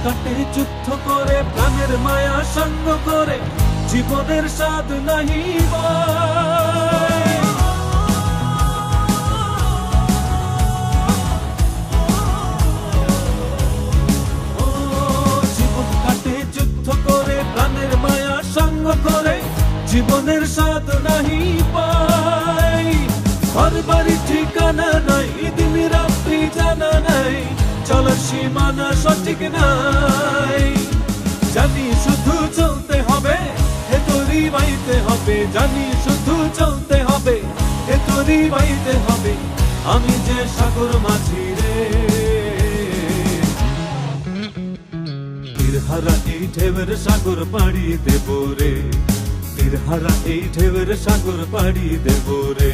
কাটে যুদ্ধ করে, প্রাণের মায়া সঙ্গ করে, জীবনের স্বাদ নাহি পায়। ও জীবন কাটে যুদ্ধ করে, প্রাণের মায়া সঙ্গ করে, জীবনের স্বাদ নাহি পায়। ঘর বাড়ি ঠিকানা নাই, দিন রাত্রি জানা নাই, চলার সীমানা সঠিক নাই। জানি শুধু চলতে হবে, এ তোরই বাইতে হবে, জানি শুধু চলতে হবে, এ তোরই বাইতে হবে। আমি যে সাগর মাঝি রে, তীরহারা এই ঢেউয়ের সাগর পাড়ি দেব রে, তীরহারা এই ঢেউয়ের সাগর পাড়ি দেব রে।